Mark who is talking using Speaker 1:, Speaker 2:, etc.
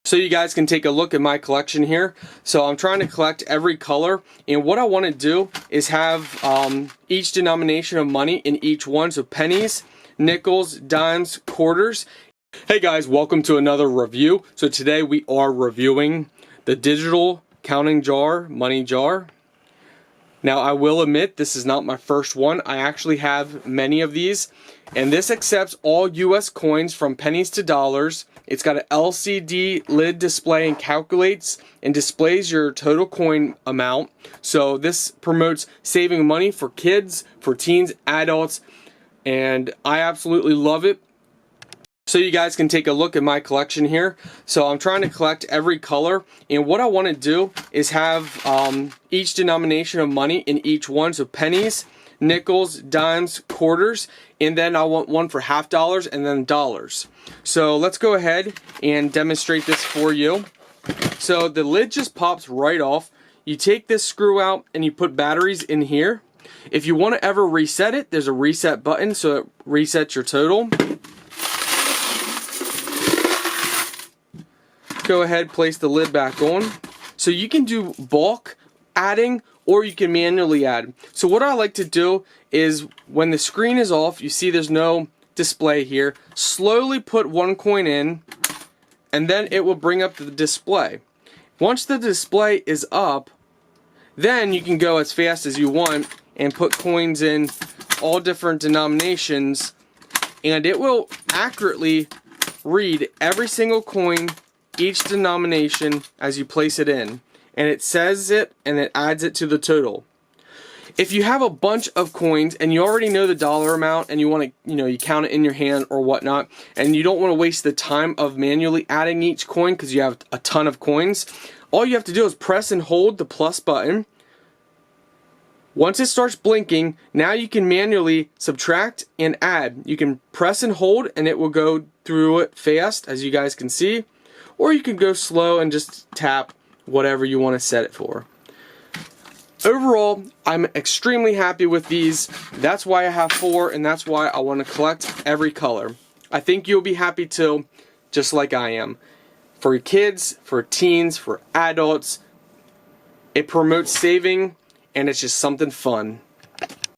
Speaker 1: So you guys can take a look at my collection here. So I'm trying to collect every color, and what I want to do is have each denomination of money in each one. So pennies, nickels, dimes, quarters. Hey guys, welcome to another review. So today we are reviewing the digital counting jar, money jar. Now I will admit this is not my first one. I actually have many of these, and this accepts all US coins from pennies to dollars. It's got an LCD lid display and calculates and displays your total coin amount. So this promotes saving money for kids, for teens, adults, and I absolutely love it. So you guys can take a look at my collection here. So I'm trying to collect every color, and what I want to do is have each denomination of money in each one. So pennies, nickels, dimes, quarters, and then I want one for half dollars and then dollars. So let's go ahead and demonstrate this for you. So the lid just pops right off. You take this screw out and you put batteries in here. If you want to ever reset it, there's a reset button so it resets your total. Go ahead, place the lid back on. So you can do bulk adding or you can manually add. So what I like to do is when the screen is off, you see there's no display here, slowly put one coin in and then it will bring up the display. Once the display is up, then you can go as fast as you want and put coins in all different denominations, and it will accurately read every single coin, each denomination as you place it in, and it says it and it adds it to the total. If you have a bunch of coins and you already know the dollar amount and you want to, you count it in your hand or whatnot, and you don't want to waste the time of manually adding each coin because you have a ton of coins, all you have to do is press and hold the plus button. Once it starts blinking, now you can manually subtract and add. You can press and hold and it will go through it fast, as you guys can see, or you can go slow and just tap whatever you want to set it for. Overall, I'm extremely happy with these. That's why I have 4, and that's why I want to collect every color. I think you'll be happy too, just like I am. For kids, for teens, for adults, it promotes saving, and it's just something fun.